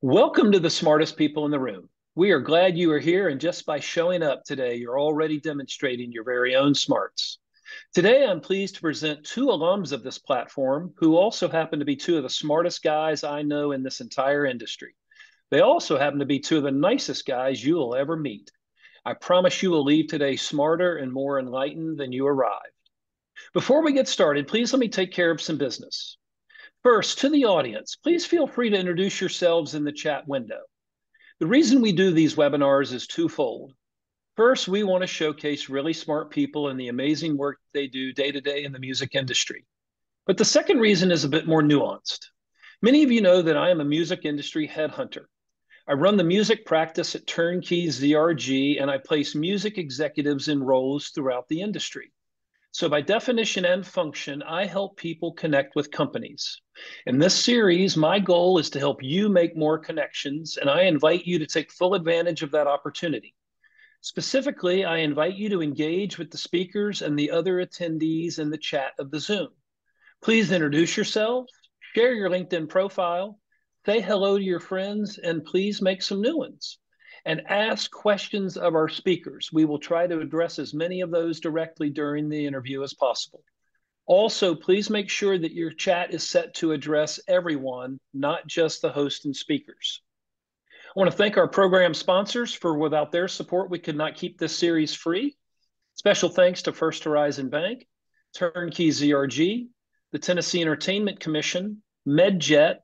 Welcome to the smartest people in the room. We are glad you are here, and just by showing up today, you're already demonstrating your very own smarts. Today, I'm pleased to present two alums of this platform who also happen to be two of the smartest guys I know in this entire industry. They also happen to be two of the nicest guys you will ever meet. I promise you will leave today smarter and more enlightened than you arrived. Before we get started, please let me take care of some business. First, to the audience, please feel free to introduce yourselves in the chat window. The reason we do these webinars is twofold. First, we want to showcase really smart people and the amazing work they do day to day in the music industry. But the second reason is a bit more nuanced. Many of you know that I am a music industry headhunter. I run the music practice at Turnkey ZRG, and I place music executives in roles throughout the industry. So by definition and function, I help people connect with companies. In this series, my goal is to help you make more connections, and I invite you to take full advantage of that opportunity. Specifically, I invite you to engage with the speakers and the other attendees in the chat of the Zoom. Please introduce yourselves, share your LinkedIn profile, say hello to your friends, and please make some new ones. And ask questions of our speakers. We will try to address as many of those directly during the interview as possible. Also, please make sure that your chat is set to address everyone, not just the host and speakers. I want to thank our program sponsors for without their support, we could not keep this series free. Special thanks to First Horizon Bank, Turnkey ZRG, the Tennessee Entertainment Commission, MedJet,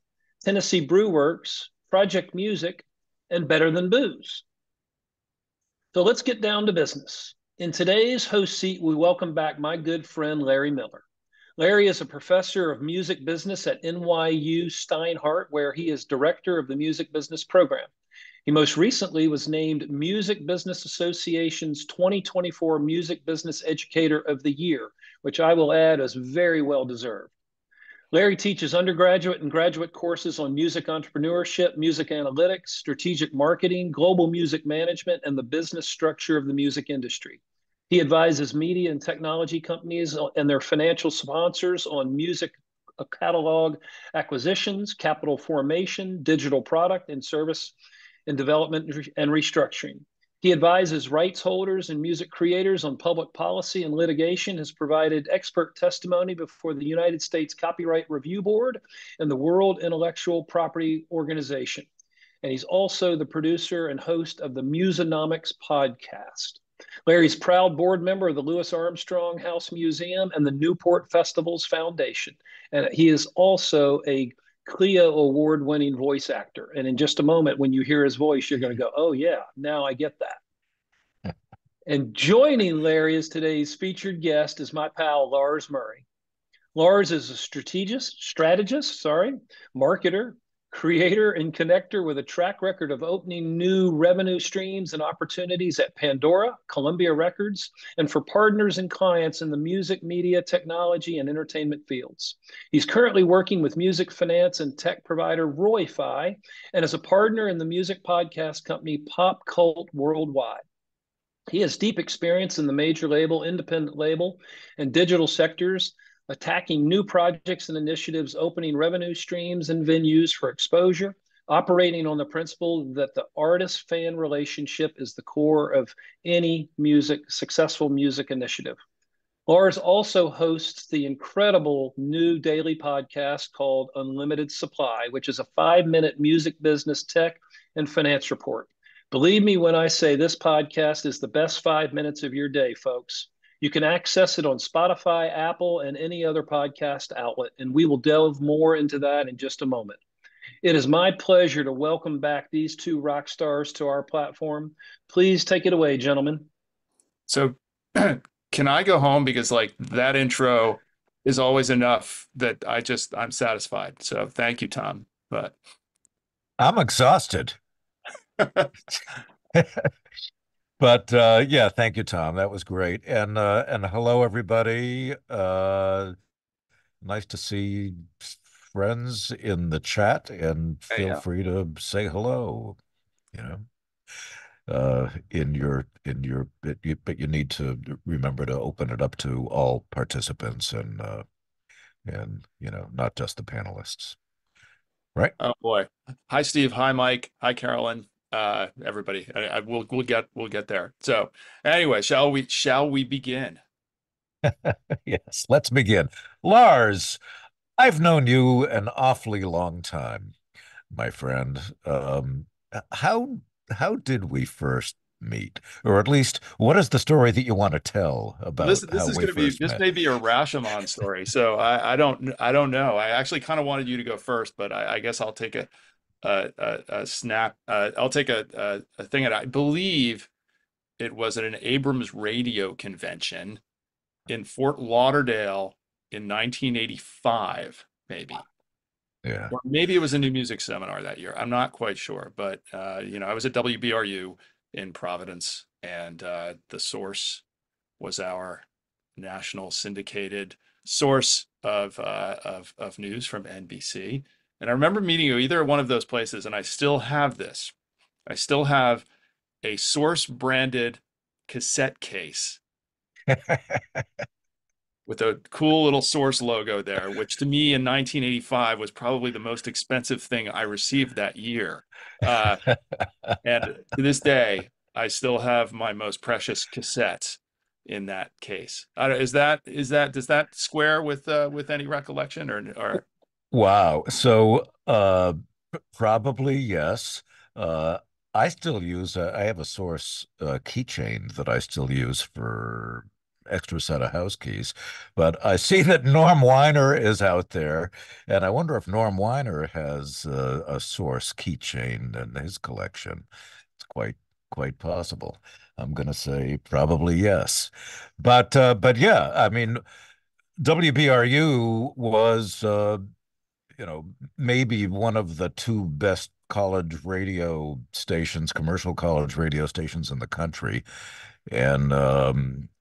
Tennessee Brew Works, Project Music, and Better Than Booze. So let's get down to business. In today's host seat, we welcome back my good friend, Larry Miller. Larry is a professor of music business at NYU Steinhardt, where he is director of the music business program. He most recently was named Music Business Association's 2024 Music Business Educator of the Year, which I will add is very well deserved. Larry teaches undergraduate and graduate courses on music entrepreneurship, music analytics, strategic marketing, global music management, and the business structure of the music industry. He advises media and technology companies and their financial sponsors on music catalog acquisitions, capital formation, digital product and service and development and restructuring. He advises rights holders and music creators on public policy and litigation, has provided expert testimony before the United States Copyright Review Board and the World Intellectual Property Organization. And he's also the producer and host of the Musonomics podcast. Larry's proud board member of the Louis Armstrong House Museum and the Newport Festivals Foundation. And he is also a Clio award-winning voice actor. And in just a moment, when you hear his voice, you're going to go, oh yeah, now I get that. And joining Larry as today's featured guest is my pal, Lars Murray. Lars is a strategist, marketer, creator, and connector with a track record of opening new revenue streams and opportunities at Pandora, Columbia Records, and for partners and clients in the music, media, technology, and entertainment fields. He's currently working with music finance and tech provider Roy-Fi, and is a partner in the music podcast company Pop Cult Worldwide. He has deep experience in the major label, independent label, and digital sectors, attacking new projects and initiatives, opening revenue streams and venues for exposure, operating on the principle that the artist-fan relationship is the core of any successful music initiative. Lars also hosts the incredible new daily podcast called Unlimited Supply, which is a 5-minute music business tech and finance report. Believe me when I say this podcast is the best 5 minutes of your day, folks. You can access it on Spotify, Apple, and any other podcast outlet, and we will delve more into that in just a moment. It is my pleasure to welcome back these two rock stars to our platform. Please take it away, gentlemen. So can I go home? Because like that intro is always enough that I'm satisfied. So thank you, Tom. But I'm exhausted. But yeah, thank you, Tom. That was great. And hello, everybody. Nice to see friends in the chat, and feel free to say hello. You know, but you need to remember to open it up to all participants, and not just the panelists. right? Oh boy. Hi, Steve. Hi, Mike. Hi, Carolyn. Everybody. We'll get there. So anyway, shall we begin? Yes, let's begin. Lars, I've known you an awfully long time, my friend. How how did we first meet? Or at least, what is the story that you want to tell Well, this about this how is we going to be first this met? may be a Rashomon story. So I don't know. I actually kind of wanted you to go first, but I guess I'll take a snap. I'll take a thing. And I believe it was at an Abrams radio convention in Fort Lauderdale in 1985, maybe. Yeah. Or maybe it was a new music seminar that year. I'm not quite sure, but I was at WBRU in Providence, and the source was our national syndicated source of news from NBC. And I remember meeting you either at one of those places, and I still have this. I still have a source branded cassette case with a cool little source logo there, which to me in 1985 was probably the most expensive thing I received that year. Uh, and to this day, I still have my most precious cassettes in that case. Does that square with any recollection or Wow. So, probably yes. Uh, I still use, I have a source keychain that I still use for extra set of house keys. But I see that Norm Weiner is out there, and I wonder if Norm Weiner has a source keychain in his collection. It's quite possible. I'm going to say probably yes. But yeah, I mean, WBRU was maybe one of the two best college radio stations, commercial college radio stations in the country. And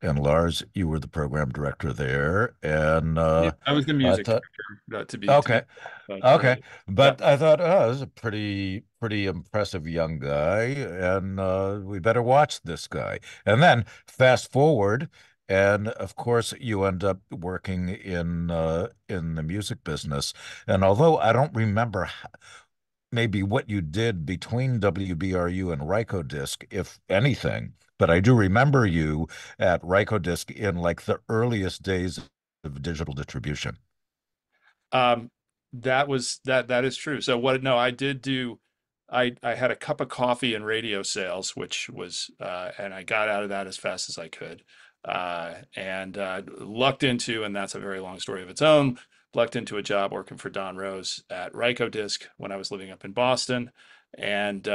Lars, you were the program director there. And yeah, I was the I music thought, director, to be, okay, but okay. yeah. But I thought, oh, this is a pretty impressive young guy, and we better watch this guy. And then fast forward, and of course, you end up working in the music business. And although I don't remember maybe what you did between WBRU and Rykodisc, if anything, but I do remember you at Rykodisc in like the earliest days of digital distribution. Um, that is true. So what, no, I did do, I had a cup of coffee in radio sales, which was, and I got out of that as fast as I could. And lucked into, and that's a very long story of its own, lucked into a job working for Don Rose at Rykodisc when I was living up in Boston. And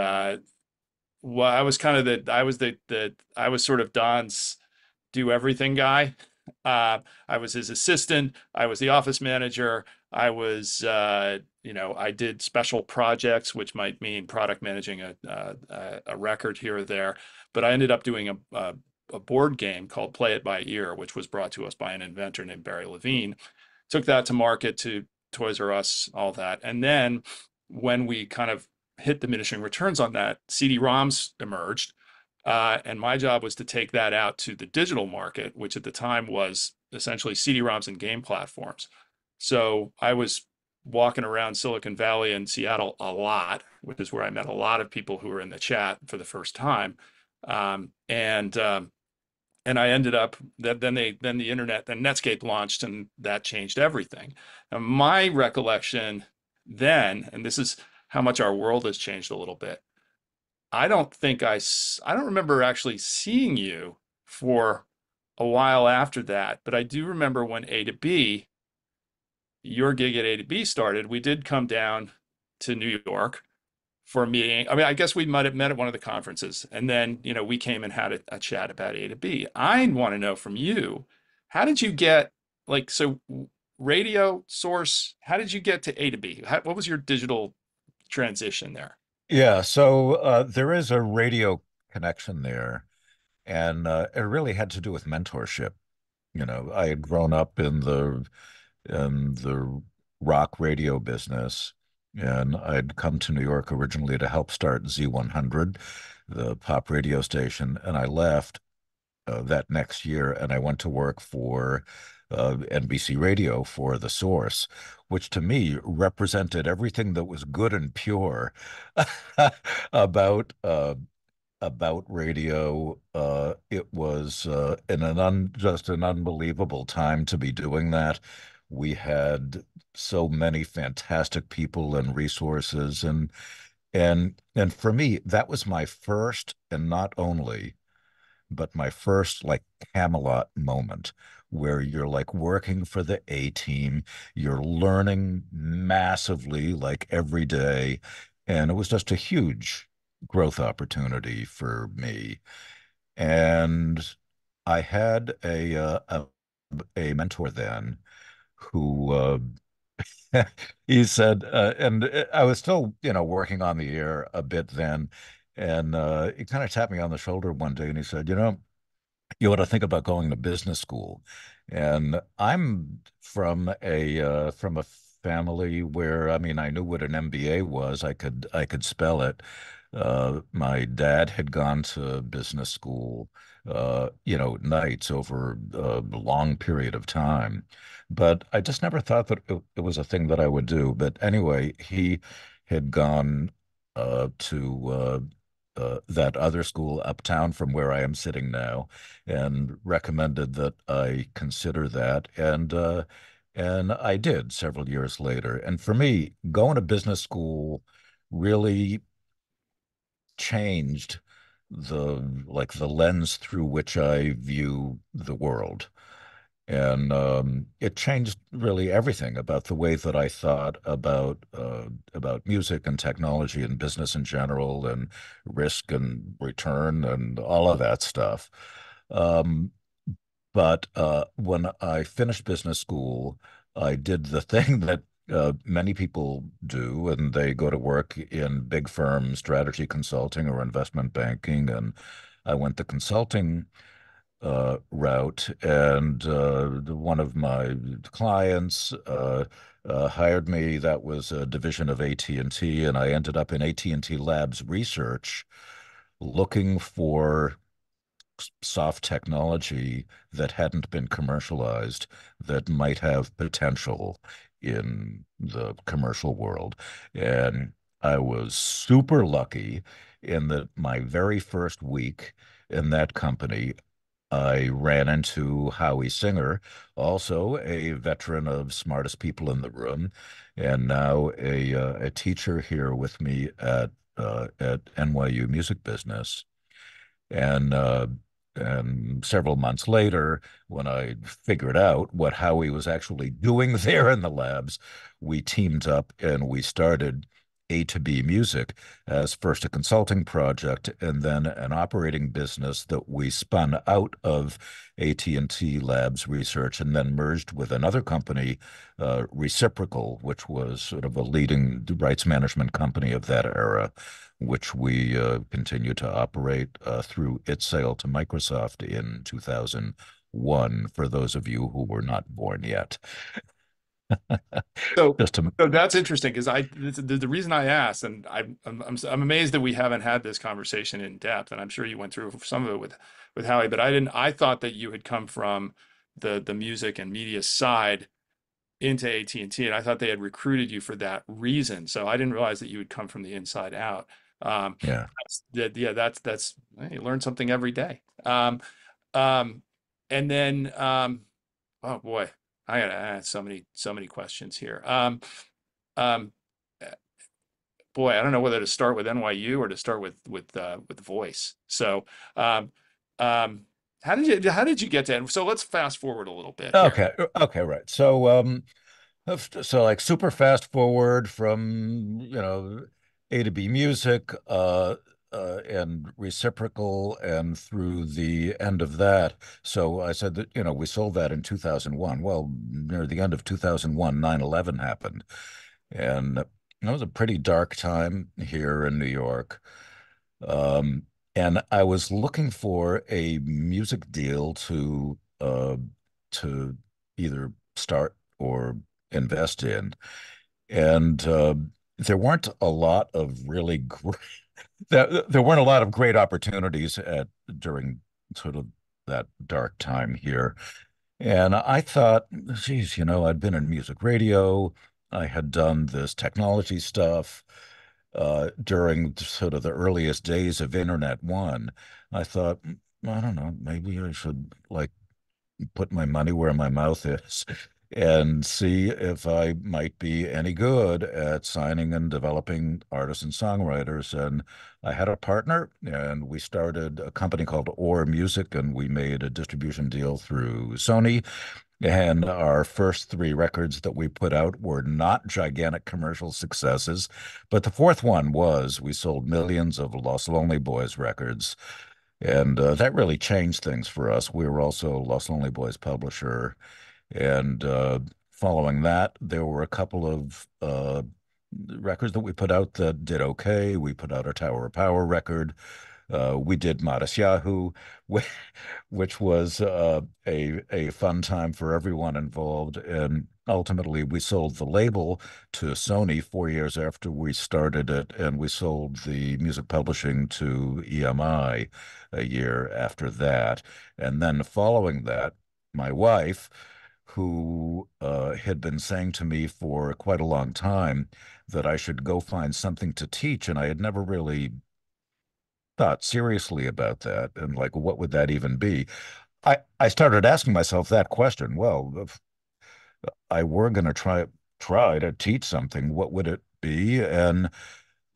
well, I was kind of I was sort of Don's do everything guy. I was his assistant. I was the office manager. I was, I did special projects, which might mean product managing a record here or there. But I ended up doing a board game called Play It by Ear, which was brought to us by an inventor named Barry Levine. Took that to market to Toys R Us, all that. And then when we kind of hit diminishing returns on that, CD-ROMs emerged. And my job was to take that out to the digital market, which at the time was essentially CD-ROMs and game platforms. So I was walking around Silicon Valley and Seattle a lot, which is where I met a lot of people who were in the chat for the first time. And I ended up that then the internet, then Netscape launched, and that changed everything. Now, my recollection then, and this is how much our world has changed a little bit. I don't remember actually seeing you for a while after that, but I do remember when A to B, your gig at A to B started. We did come down to New York for a meeting. I mean, I guess we might have met at one of the conferences, and then we came and had a chat about A to B. I want to know from you, how did you get radio source? How did you get to A to B? What was your digital transition there? Yeah, so there is a radio connection there, and it really had to do with mentorship. I had grown up in the rock radio business, and I'd come to New York originally to help start Z100, the pop radio station, and I left that next year, and I went to work for NBC Radio for the source, which to me represented everything that was good and pure about radio. It was just an unbelievable time to be doing that. We had so many fantastic people and resources, and for me, that was my first and not only, but my first like Camelot moment where you're like working for the A team, you're learning massively like every day, and it was just a huge growth opportunity for me. And I had a mentor then who he said, and I was still, working on the air a bit then, and he kind of tapped me on the shoulder one day, and he said, you ought to think about going to business school. And I'm from a family where, I mean, I knew what an MBA was. I could spell it. My dad had gone to business school, nights over a long period of time. But I just never thought that it was a thing that I would do. But anyway, he had gone to that other school uptown from where I am sitting now, and recommended that I consider that. And I did several years later. And for me, going to business school really changed the lens through which I view the world. And it changed really everything about the way that I thought about music and technology and business in general and risk and return and all of that stuff. Um, but when I finished business school, I did the thing that many people do, and they go to work in big firms, strategy consulting or investment banking. And I went the consulting route, and one of my clients hired me. That was a division of AT&T, and I ended up in AT&T Labs research, looking for soft technology that hadn't been commercialized that might have potential in the commercial world. And I was super lucky in that my very first week in that company, I ran into Howie Singer, also a veteran of Smartest People in the Room, and now a teacher here with me at NYU Music Business. And several months later, when I figured out what Howie was actually doing there in the labs, we teamed up and we started A to B Music as first a consulting project and then an operating business that we spun out of AT&T Labs Research and then merged with another company, Reciprocal, which was sort of a leading rights management company of that era, which we continue to operate through its sale to Microsoft in 2001, for those of you who were not born yet. So, Just to, so that's interesting because the reason I asked, and I'm amazed that we haven't had this conversation in depth, and I'm sure you went through some of it with Howie, but I didn't. I thought that you had come from the music and media side into AT&T, and I thought they had recruited you for that reason. So I didn't realize that you would come from the inside out. Um, yeah. yeah, that's you learn something every day. Um, and then oh boy, I got so many questions here. Um, uh, Boy, I don't know whether to start with NYU or to start with voice. So, um, um, how did you get to? So let's fast forward a little bit here. Okay. Okay. Right. So like super fast forward from, A to B Music, and Reciprocal and through the end of that. So I said that, we sold that in 2001. Well, near the end of 2001, 9/11 happened. And that was a pretty dark time here in New York. Um, and I was looking for a music deal to either start or invest in. And there weren't a lot of really great, there weren't a lot of great opportunities during sort of that dark time here. And I thought, geez, I'd been in music radio. I had done this technology stuff during sort of the earliest days of Internet One. I thought, I don't know, maybe I should like put my money where my mouth is and see if I might be any good at signing and developing artists and songwriters. And I had a partner, and we started a company called Or Music, and we made a distribution deal through Sony. And our first three records that we put out were not gigantic commercial successes, but the fourth one was. We sold millions of Los Lonely Boys records, and that really changed things for us. We were also Los Lonely Boys publisher, and following that, there were a couple of records that we put out that did okay. We put out our Tower of Power record. We did Modest Yahoo, which was a fun time for everyone involved. And ultimately, we sold the label to Sony 4 years after we started it, and we sold the music publishing to EMI a year after that. And then following that, my wife, who had been saying to me for quite a long time that I should go find something to teach, and I had never really thought seriously about that and like what would that even be. I started asking myself that question. Well, if I were going to try to teach something, what would it be? And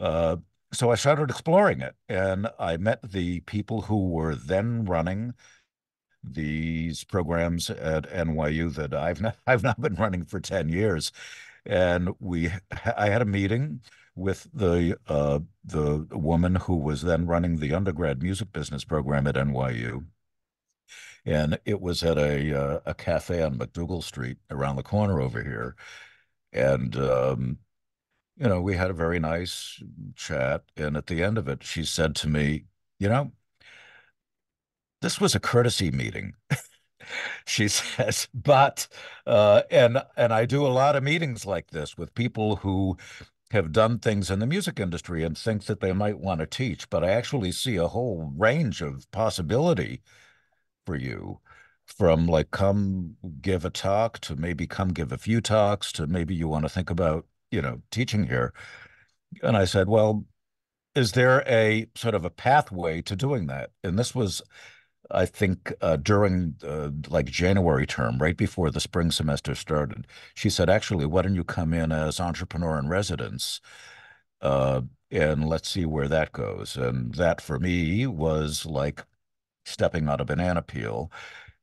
uh, so I started exploring it, and I met the people who were then running these programs at NYU that I've now been running for 10 years. And I had a meeting with the woman who was then running the undergrad music business program at NYU. And it was at a cafe on McDougal Street around the corner over here. And we had a very nice chat. And at the end of it, she said to me, you know, this was a courtesy meeting. She says, but and I do a lot of meetings like this with people who have done things in the music industry and think that they might want to teach, but I actually see a whole range of possibility for you, from like come give a talk to maybe come give a few talks to maybe you want to think about, teaching here. And I said, well, is there a sort of a pathway to doing that? And this was, I think, during like January term, right before the spring semester started. She said, actually, why don't you come in as entrepreneur in residence? Uh, and let's see where that goes. And that for me was like stepping on a banana peel.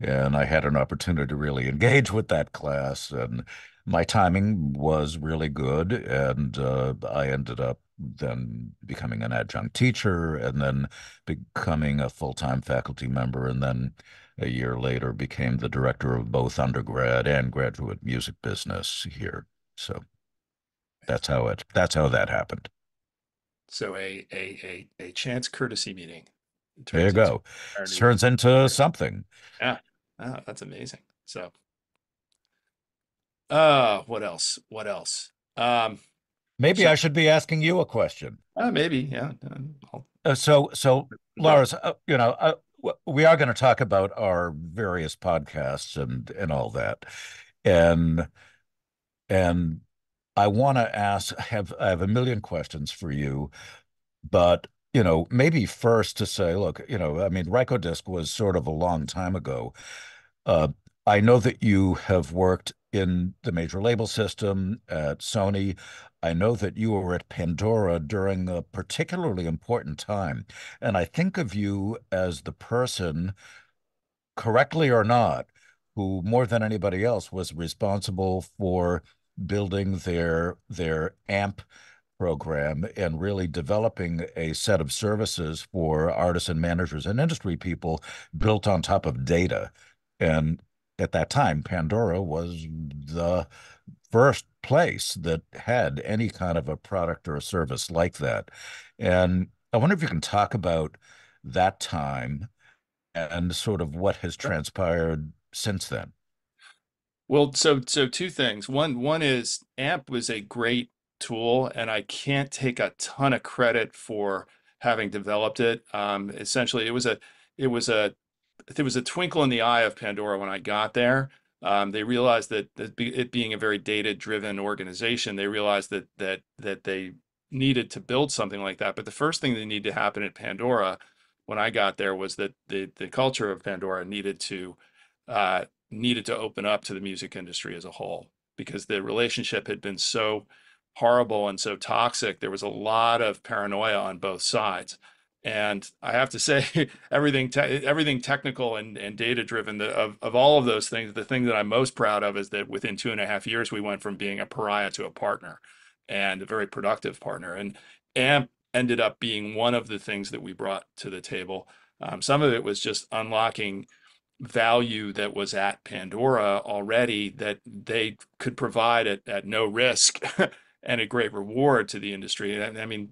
And I had an opportunity to really engage with that class. And my timing was really good. And I ended up then becoming an adjunct teacher and then becoming a full-time faculty member. And then a year later became the director of both undergrad and graduate music business here. So that's how that happened. So a chance courtesy meeting There you turns into go. our new Turns into career. something. Yeah. Oh, that's amazing. So, what else? What else? Maybe So I should be asking you a question. maybe, yeah. So Go. Lars, we are going to talk about our various podcasts and all that, and and I want to ask, I have a million questions for you, but maybe first to say, look, I mean, Rykodisc was sort of a long time ago. Uh, I know that you have worked in the major label system at Sony. I know that you were at Pandora during a particularly important time. And I think of you as the person, correctly or not, who more than anybody else was responsible for building their AMP program and really developing a set of services for artists and managers and industry people built on top of data. And at that time, Pandora was the first place that had any kind of a product or a service like that. And I wonder if you can talk about that time and sort of what has transpired since then. Well, so two things. One is AMP was a great tool, and I can't take a ton of credit for having developed it. Essentially, it was a there was a twinkle in the eye of Pandora when I got there. They realized that it being a very data-driven organization, they realized that they needed to build something like that. But the first thing that needed to happen at Pandora when I got there was that the culture of Pandora needed to open up to the music industry as a whole, because the relationship had been so horrible and so toxic. There was a lot of paranoia on both sides. And I have to say, everything technical and data driven, of all of those things, the thing that I'm most proud of is that within 2.5 years, we went from being a pariah to a partner, and a very productive partner. And AMP ended up being one of the things that we brought to the table. Some of it was just unlocking value that was at Pandora already that they could provide at no risk and a great reward to the industry. And I mean,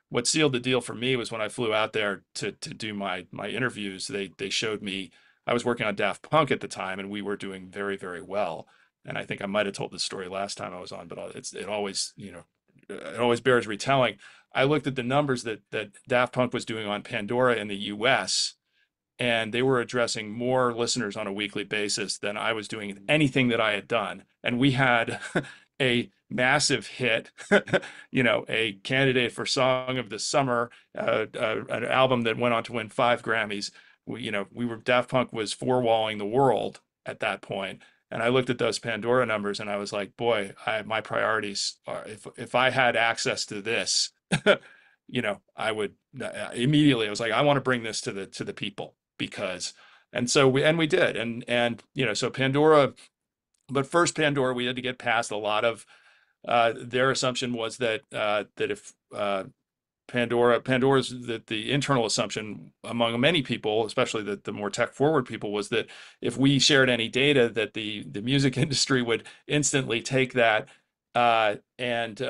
what sealed the deal for me was when I flew out there to do my interviews. They showed me, I was working on Daft Punk at the time, and we were doing very, very well. And I think I might have told this story last time I was on, but it always, it always bears retelling. I looked at the numbers that Daft Punk was doing on Pandora in the US, and they were addressing more listeners on a weekly basis than I was doing anything that I had done. And we had a massive hit, a candidate for Song of the Summer, an album that went on to win 5 Grammys. Daft Punk was four-walling the world at that point. And I looked at those Pandora numbers and I was like, boy, my priorities are, if I had access to this, I would immediately, I was like, I want to bring this to the people, because, and so we did. So Pandora, but first Pandora, we had to get past a lot of, their assumption was that if Pandora's the internal assumption among many people, especially the more tech forward people, was that if we shared any data, that the music industry would instantly take that and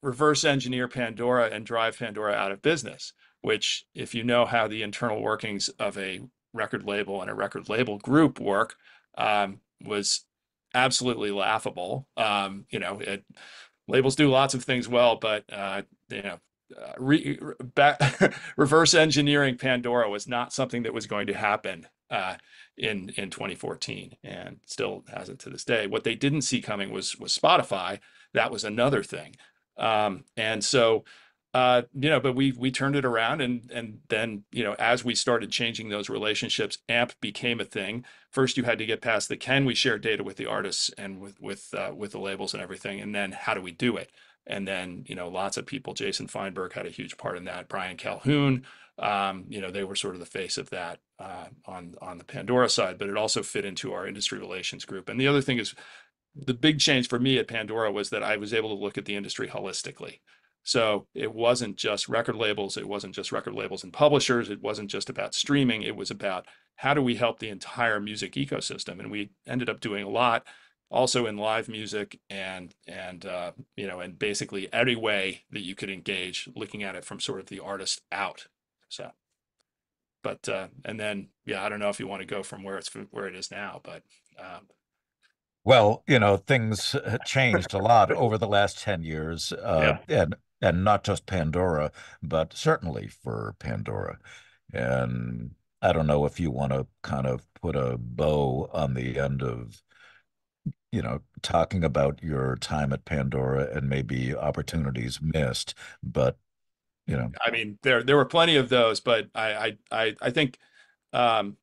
reverse engineer Pandora and drive Pandora out of business. Which, if you know how the internal workings of a record label and a record label group work, was absolutely laughable. Labels do lots of things well, but reverse engineering Pandora was not something that was going to happen in 2014, and still hasn't to this day. What they didn't see coming was Spotify. That was another thing. And so, but we turned it around, and then, as we started changing those relationships, AMP became a thing. First, you had to get past the, can we share data with the artists and with the labels and everything, and then how do we do it? And then, lots of people, Jason Feinberg had a huge part in that, Brian Calhoun, they were sort of the face of that on the Pandora side, but it also fit into our industry relations group. And the other thing is, the big change for me at Pandora was that I was able to look at the industry holistically. So it wasn't just record labels. It wasn't just record labels and publishers. It wasn't just about streaming. It was about, how do we help the entire music ecosystem? And we ended up doing a lot also in live music and basically every way that you could engage, looking at it from sort of the artist out. So, but and then, yeah, I don't know if you want to go from where it is now, but Well, things changed a lot over the last 10 years, yeah. and not just Pandora, but certainly for Pandora. And I don't know if you want to kind of put a bow on the end of, talking about your time at Pandora and maybe opportunities missed, but I mean, there were plenty of those, but I think, um,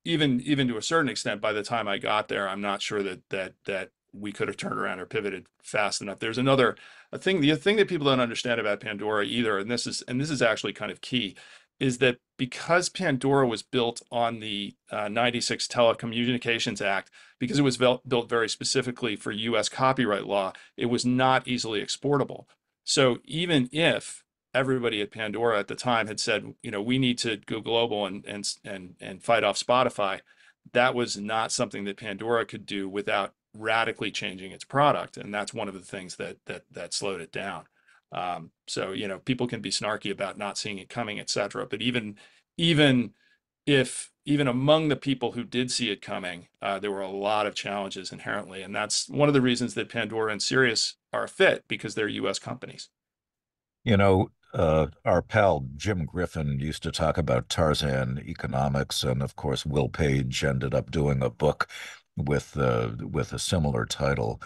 even to a certain extent, by the time I got there, I'm not sure that we could have turned around or pivoted fast enough. There's the thing that people don't understand about Pandora either, and this is actually kind of key, is that because Pandora was built on the 96 Telecommunications Act, because it was built very specifically for U.S. copyright law, it was not easily exportable. So even if everybody at Pandora at the time had said, we need to go global and fight off Spotify, that was not something that Pandora could do without radically changing its product, and that's one of the things that slowed it down. So people can be snarky about not seeing it coming, etc. But even among the people who did see it coming, there were a lot of challenges inherently, and that's one of the reasons that Pandora and Sirius are a fit, because they're U.S. companies. you know, our pal Jim Griffin used to talk about Tarzan economics, and of course, Will Page ended up doing a book with a similar title.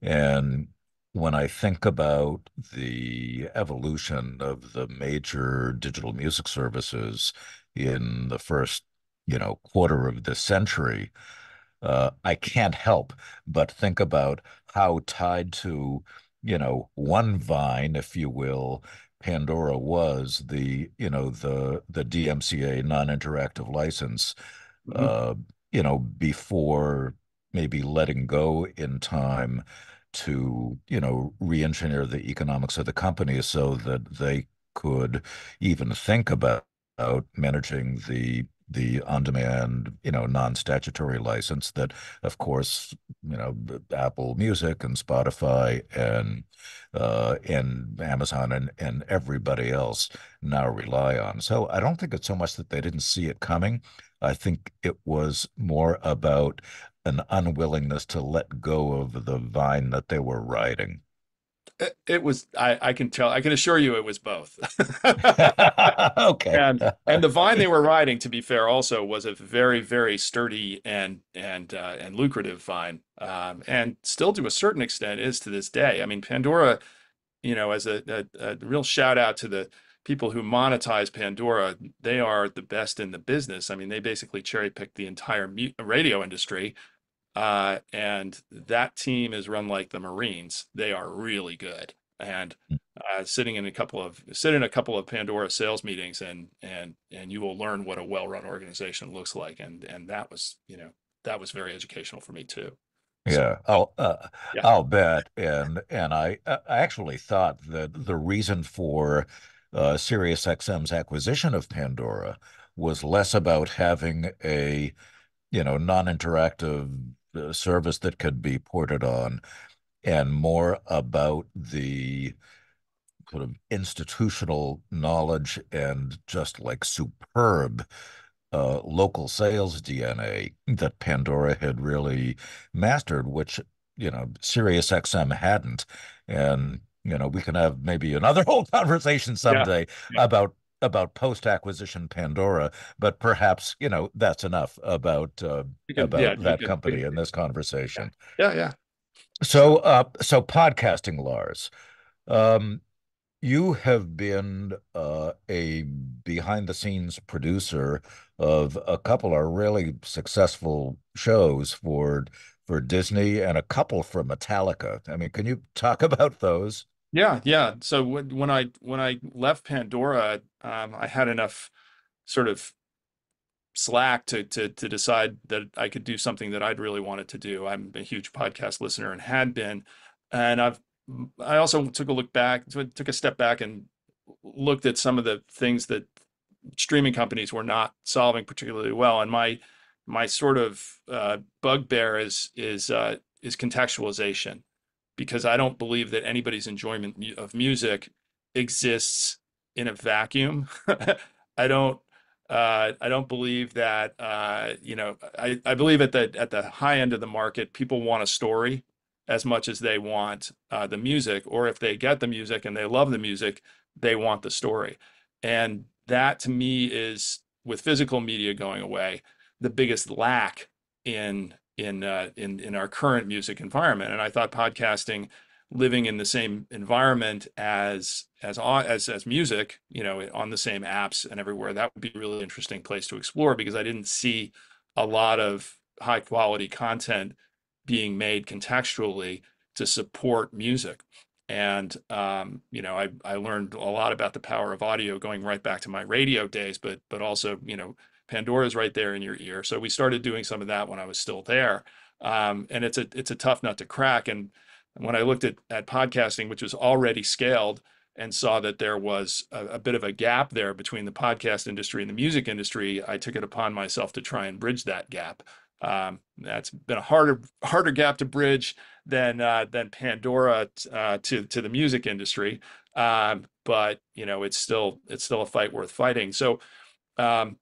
And when I think about the evolution of the major digital music services in the first, quarter of the century, I can't help but think about how tied to, one vine, if you will, Pandora was the DMCA non-interactive license, Mhm. uh, before maybe letting go in time to, re-engineer the economics of the company so that they could even think about managing the on-demand, non-statutory license that, of course, Apple Music and Spotify and Amazon and everybody else now rely on. So I don't think it's so much that they didn't see it coming. I think it was more about an unwillingness to let go of the vine that they were riding. It was, I can tell, I can assure you it was both. Okay. And the vine they were riding, to be fair, also was a very, very sturdy and lucrative vine, and still to a certain extent is to this day. I mean, Pandora, as a real shout out to the people who monetize Pandora, they are the best in the business. I mean, they basically cherry picked the entire radio industry, and that team is run like the Marines. They are really good. And sit in a couple of Pandora sales meetings, and you will learn what a well-run organization looks like. And that was very educational for me too. So Yeah, yeah, I'll bet. And I actually thought that the reason for SiriusXM's acquisition of Pandora was less about having a, non-interactive service that could be ported on, and more about the sort of institutional knowledge and just like superb local sales DNA that Pandora had really mastered, which, SiriusXM hadn't. And, we can have maybe another whole conversation yeah, someday yeah. about post-acquisition Pandora, but perhaps, that's enough Yeah, about that we company can, in this yeah, conversation. yeah, yeah. So So podcasting, Lars. Um, you have been a behind the scenes producer of a couple of really successful shows for Disney and a couple for Metallica. I mean, can you talk about those? yeah, yeah. So when I left Pandora, I had enough sort of slack to decide that I could do something that I'd really wanted to do. I'm a huge podcast listener and had been, and I also took a step back and looked at some of the things that streaming companies were not solving particularly well. And my sort of bugbear is contextualization, because I don't believe that anybody's enjoyment of music exists in a vacuum. I don't. I don't believe that. I believe at the high end of the market, people want a story as much as they want the music, or if they get the music and they love the music, they want the story. And that to me is, with physical media going away, the biggest lack in our current music environment. And I thought podcasting, living in the same environment as music, on the same apps and everywhere, that would be a really interesting place to explore, because I didn't see a lot of high quality content being made contextually to support music. And I learned a lot about the power of audio going right back to my radio days, but also, Pandora's right there in your ear. So we started doing some of that when I was still there. And it's a tough nut to crack. And when I looked at podcasting, which was already scaled, and saw that there was a bit of a gap there between the podcast industry and the music industry, I took it upon myself to try and bridge that gap. That's been a harder gap to bridge than Pandora to the music industry. But it's still a fight worth fighting. So um,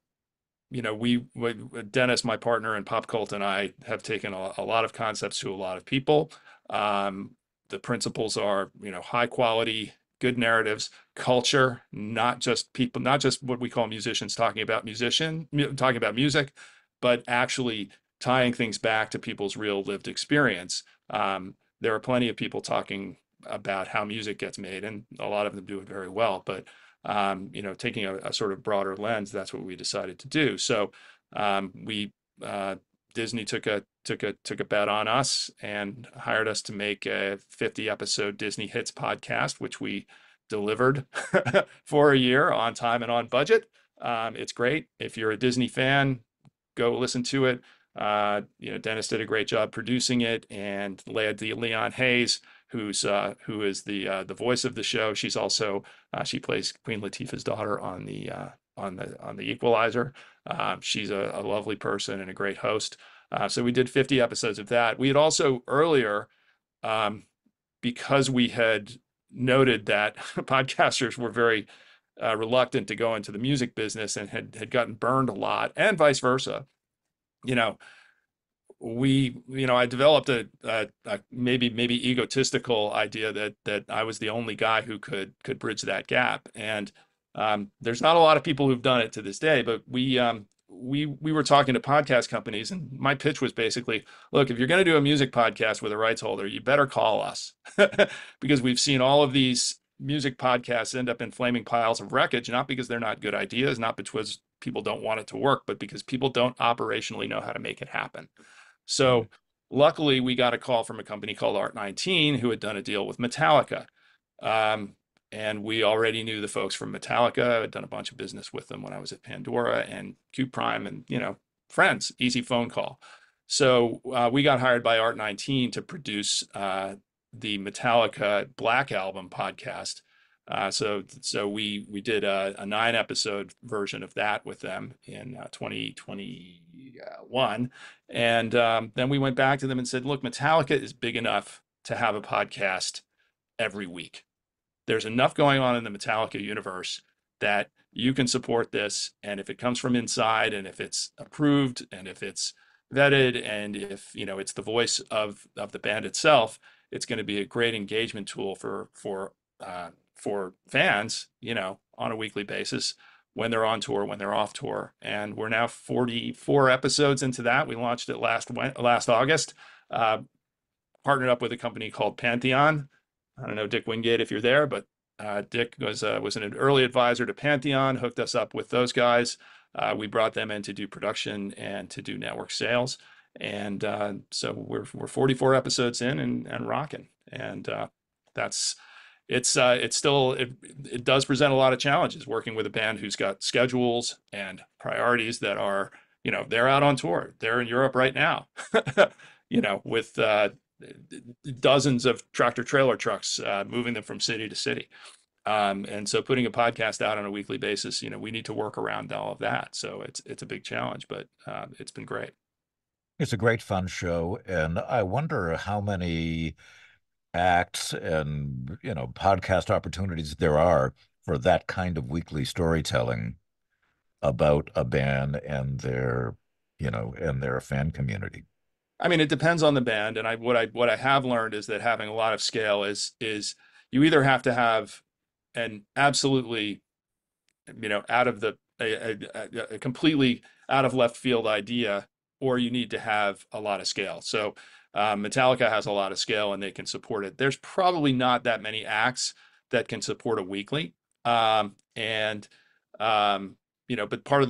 Dennis, my partner in Pop Cult, and I have taken a lot of concepts to a lot of people. Um, the principles are, high quality good narratives, culture, not just people, not just what we call musicians talking about talking about music, but actually tying things back to people's real lived experience. There are plenty of people talking about how music gets made, and a lot of them do it very well. But taking a sort of broader lens, that's what we decided to do. So we Disney took a bet on us and hired us to make a 50 episode Disney Hits podcast, which we delivered for a year on time and on budget. It's great. If you're a Disney fan, go listen to it. Dennis did a great job producing it, and Leon Hayes, who is the voice of the show. She's also she plays Queen Latifah's daughter on the Equalizer. She's a lovely person and a great host. So we did 50 episodes of that. We had also earlier, because we had noted that podcasters were very reluctant to go into the music business and had gotten burned a lot, and vice versa. I developed a maybe egotistical idea that I was the only guy who could bridge that gap. And there's not a lot of people who've done it to this day, but we were talking to podcast companies, and my pitch was basically, look, if you're going to do a music podcast with a rights holder, you better call us because we've seen all of these music podcasts end up in flaming piles of wreckage, not because they're not good ideas, not because people don't want it to work, but because people don't operationally know how to make it happen. So luckily, we got a call from a company called Art19 who had done a deal with Metallica. And we already knew the folks from Metallica. I had done a bunch of business with them when I was at Pandora and Q Prime, and friends, easy phone call. So we got hired by Art19 to produce the Metallica Black Album podcast. So we did a 9-episode version of that with them in 2021, and then we went back to them and said, look, Metallica is big enough to have a podcast every week. There's enough going on in the Metallica universe that you can support this, and if it comes from inside, and if it's approved, and if it's vetted, and if it's the voice of the band itself, it's going to be a great engagement tool for fans, on a weekly basis when they're on tour, when they're off tour. And we're now 44 episodes into that. We launched it last August, partnered up with a company called Pantheon. I don't know, Dick Wingate, if you're there, but Dick was an early advisor to Pantheon, hooked us up with those guys. We brought them in to do production and to do network sales. And so we're 44 episodes in and rocking. And it does present a lot of challenges working with a band who's got schedules and priorities that are, they're out on tour. They're in Europe right now, with dozens of tractor trailer trucks moving them from city to city. And so putting a podcast out on a weekly basis, we need to work around all of that. So it's a big challenge, but it's been great. It's a great fun show, and I wonder how many acts and podcast opportunities there are for that kind of weekly storytelling about a band and their fan community. I mean, it depends on the band, and what I have learned is that having a lot of scale is you either have to have an absolutely out of the a completely out of left field idea, or you need to have a lot of scale. So Metallica has a lot of scale and they can support it. There's probably not that many acts that can support a weekly. But part of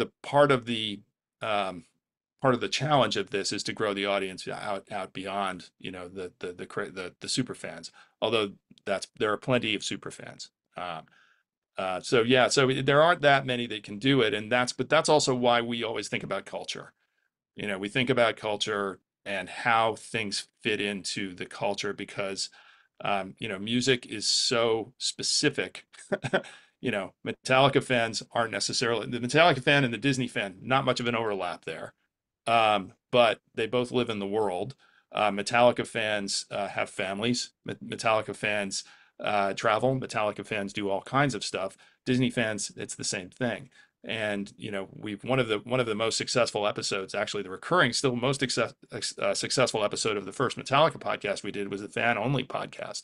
the challenge of this is to grow the audience out beyond, the super fans. Although there are plenty of super fans. So there aren't that many that can do it, but that's also why we always think about culture. We think about culture and how things fit into the culture because, music is so specific. Metallica fans aren't necessarily the Metallica fan and the Disney fan, not much of an overlap there. But they both live in the world. Metallica fans have families. Metallica fans travel. Metallica fans do all kinds of stuff. Disney fans, it's the same thing. And we've one of the most successful episodes, actually the recurring still most successful episode of the first Metallica podcast we did was the fan only podcast,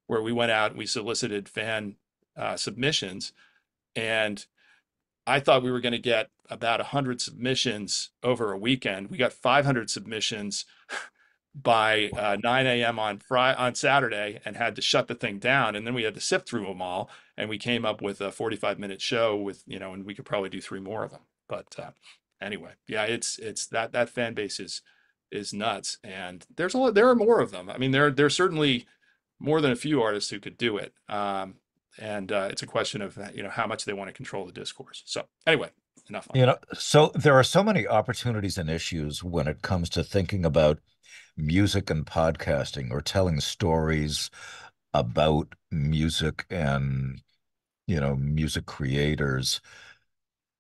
where we went out and we solicited fan submissions, and I thought we were going to get about 100 submissions over a weekend. We got 500 submissions by 9 a.m. on Saturday, and had to shut the thing down. And then we had to sift through them all, and we came up with a 45-minute show with, and we could probably do 3 more of them. But anyway, yeah, it's that fan base is nuts, and there are more of them. I mean, there's certainly more than a few artists who could do it. And it's a question of how much they want to control the discourse. So anyway, enough on that. So there are so many opportunities and issues when it comes to thinking about music and podcasting, or telling stories about music and, music creators.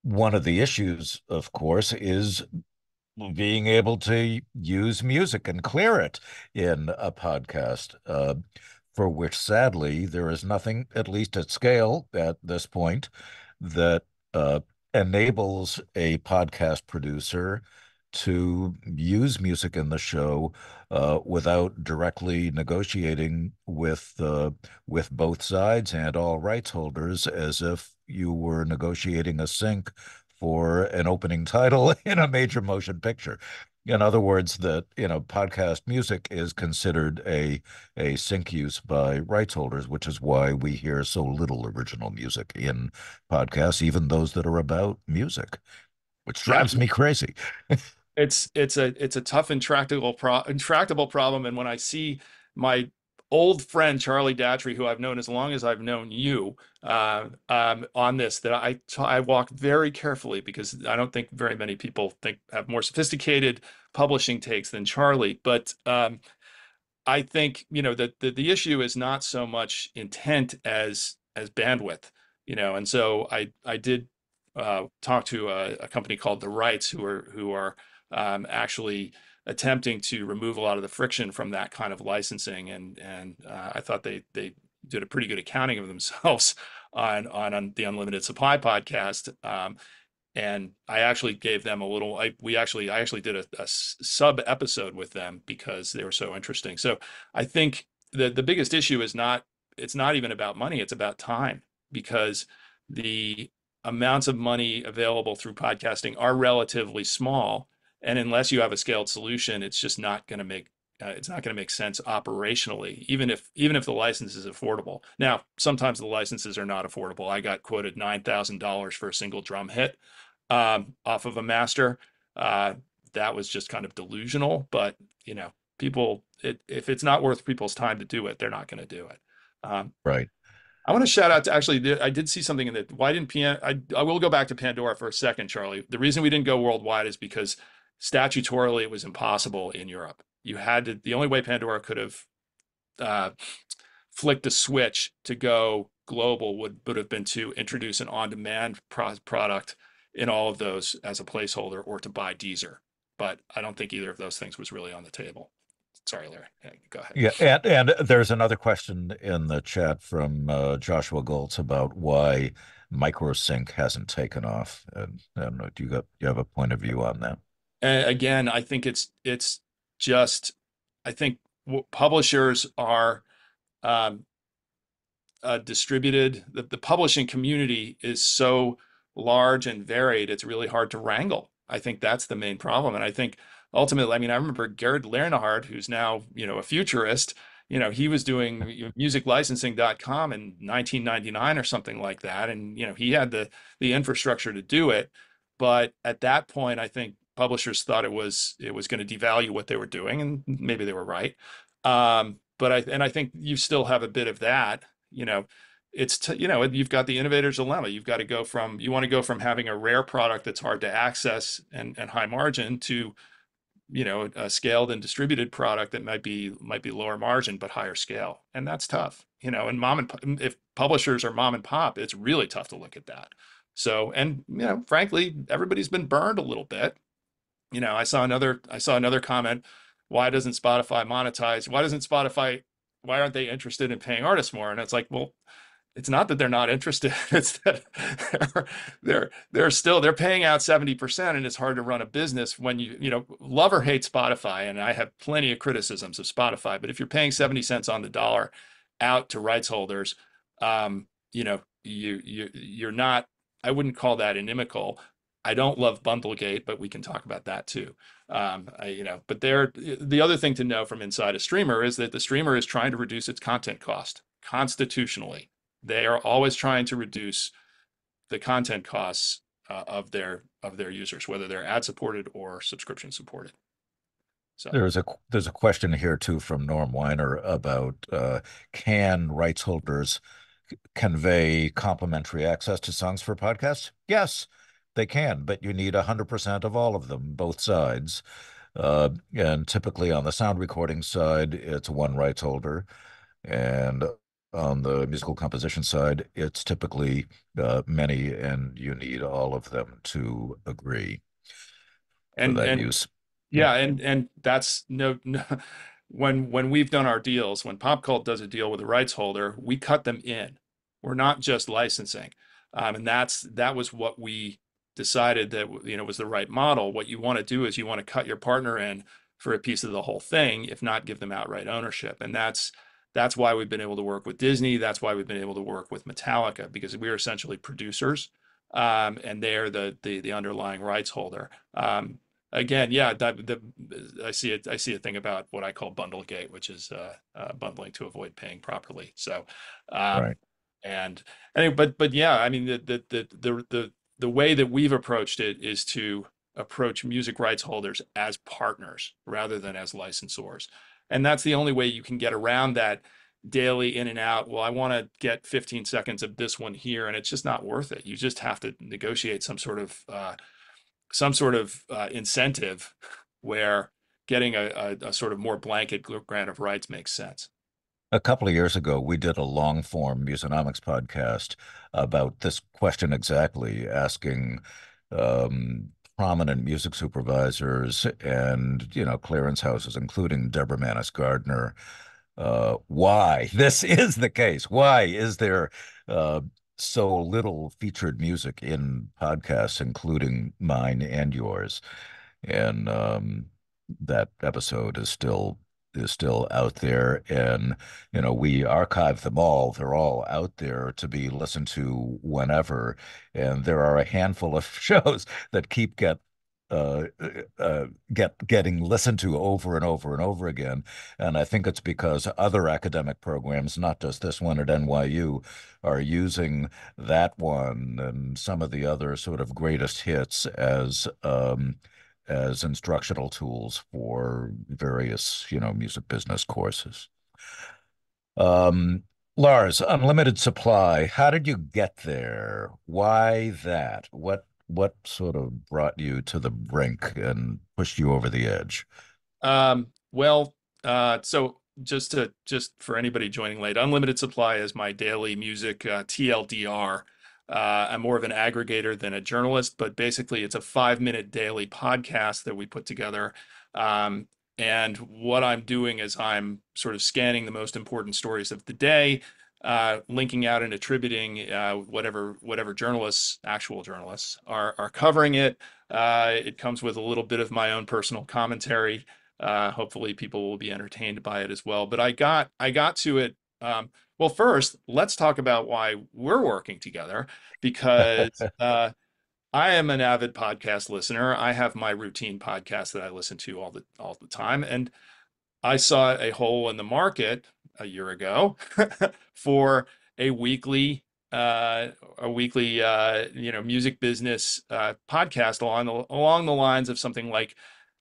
One of the issues, of course, is being able to use music and clear it in a podcast, for which sadly there is nothing, at least at scale at this point, that enables a podcast producer to use music in the show without directly negotiating with both sides and all rights holders, as if you were negotiating a sync for an opening title in a major motion picture. In other words, that podcast music is considered a sync use by rights holders, which is why we hear so little original music in podcasts, even those that are about music, which drives me crazy. It's a tough intractable problem, and when I see my old friend Charlie Datry, who I've known as long as I've known you, on this, that I walk very carefully, because I don't think very many people have more sophisticated publishing takes than Charlie. But I think that the issue is not so much intent as bandwidth, and so I did talk to a company called The Rights, who are actually attempting to remove a lot of the friction from that kind of licensing, and I thought they did a pretty good accounting of themselves on the Unlimited Supply podcast. And I actually gave them a little. I actually did a sub episode with them because they were so interesting. So I think the biggest issue is it's not even about money. It's about time, because the amounts of money available through podcasting are relatively small, and unless you have a scaled solution, it's just not going to make sense operationally, even if the license is affordable. Now, sometimes the licenses are not affordable. I got quoted $9,000 for a single drum hit off of a master. That was just kind of delusional, but people, if it's not worth people's time to do it, they're not going to do it. Right. I want to shout out to, actually, I did see something in that. Why didn't I will go back to Pandora for a second, Charlie. The reason we didn't go worldwide is because statutorily it was impossible in Europe. The only way Pandora could have flicked a switch to go global would have been to introduce an on-demand product in all of those as a placeholder, or to buy Deezer. But I don't think either of those things was really on the table. Sorry, Larry. Go ahead. Yeah, and there's another question in the chat from Joshua Goltz about why microsync hasn't taken off. And I don't know, do you have a point of view on that? And again, I think it's just, I think publishers are distributed. The publishing community is so large and varied, it's really hard to wrangle. I think that's the main problem. And I think ultimately, I mean, I remember Gerhard Lernerhard, who's now, a futurist, he was doing musiclicensing.com in 1999 or something like that. And, he had the infrastructure to do it. But at that point, I think publishers thought it was going to devalue what they were doing, and maybe they were right. But I think you still have a bit of that. You've got the innovator's dilemma. You want to go from having a rare product that's hard to access and high margin to, a scaled and distributed product that might be lower margin but higher scale, and that's tough. And if publishers are mom and pop, it's really tough to look at that. So, and frankly, everybody's been burned a little bit. I saw another comment. Why doesn't Spotify monetize? Why aren't they interested in paying artists more? And it's like, well, it's not that they're not interested. It's that they're paying out 70%, and it's hard to run a business when love or hate Spotify. And I have plenty of criticisms of Spotify, but if you're paying 70 cents on the dollar out to rights holders, you're not. I wouldn't call that inimical. I don't love Bundlegate, but we can talk about that too. But the other thing to know from inside a streamer is that the streamer is trying to reduce its content cost constitutionally. They are always trying to reduce the content costs of their users, whether they're ad supported or subscription supported. So There's a question here too from Norm Weiner about can rights holders convey complimentary access to songs for podcasts? Yes, they can, but you need 100% of all of them, both sides. And typically on the sound recording side, it's one rights holder. And on the musical composition side, it's typically many, and you need all of them to agree for and that and use. Yeah. Yeah, and that's no when we've done our deals, when Pop Cult does a deal with a rights holder, we cut them in. We're not just licensing. And that was what we decided that was the right model. What you want to do is you want to cut your partner in for a piece of the whole thing, if not give them outright ownership. And that's why we've been able to work with Disney. That's why we've been able to work with Metallica, because we're essentially producers, and they're the underlying rights holder. Again, yeah, I see it. I see a thing about what I call Bundlegate, which is bundling to avoid paying properly. So, um, Right. and anyway, but yeah, I mean the way that we've approached it is to approach music rights holders as partners rather than as licensors, and that's the only way you can get around that daily in and out. Well, I want to get 15 seconds of this one here, and it's just not worth it. You just have to negotiate some sort of incentive where getting a sort of more blanket grant of rights makes sense. A couple of years ago, we did a long form Musonomics podcast about this question exactly, asking um, prominent music supervisors and, clearance houses, including Deborah Manis Gardner, why this is the case. Why is there uh, so little featured music in podcasts, including mine and yours? And that episode is still out there, and we archive them all. They're all out there to be listened to whenever, and there are a handful of shows that keep uh, getting listened to over and over and over again. And I think it's because other academic programs, not just this one at NYU, are using that one and some of the other sort of greatest hits as instructional tools for various, music business courses. Um, Lars, unlimited supply. How did you get there? Why that? What sort of brought you to the brink and pushed you over the edge? Well, so just for anybody joining late, Unlimited Supply is my daily music TLDR. I'm more of an aggregator than a journalist, but basically it's a 5-minute daily podcast that we put together. Um, and what I'm doing is I'm sort of scanning the most important stories of the day, linking out and attributing whatever journalists, actual journalists, are covering it. It comes with a little bit of my own personal commentary. Hopefully people will be entertained by it as well. But I got to it. Well, first, let's talk about why we're working together, because I am an avid podcast listener. I have my routine podcast that I listen to all the time, and I saw a hole in the market a year ago for a weekly music business podcast along the lines of something like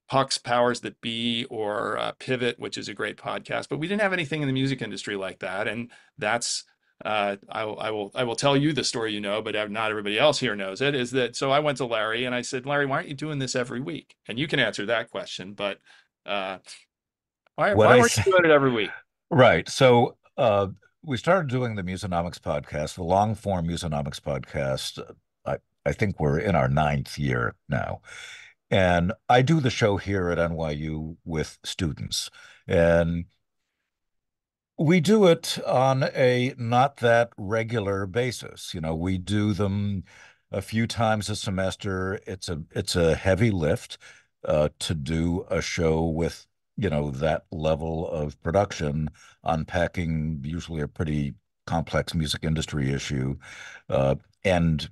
Puck's Powers That Be or Pivot, which is a great podcast. But we didn't have anything in the music industry like that, and that's I will tell you the story, but not everybody else here knows it. Is that so? I went to Larry and I said, Larry, why aren't you doing this every week? And you can answer that question, but uh, why What why I weren't say, you doing it every week? right. So we started doing the Musonomics podcast, the long form Musonomics podcast. I think we're in our ninth year now. And I do the show here at NYU with students. And we do it on a not that regular basis. We do them a few times a semester. It's a heavy lift to do a show with, that level of production, unpacking usually a pretty complex music industry issue, uh, and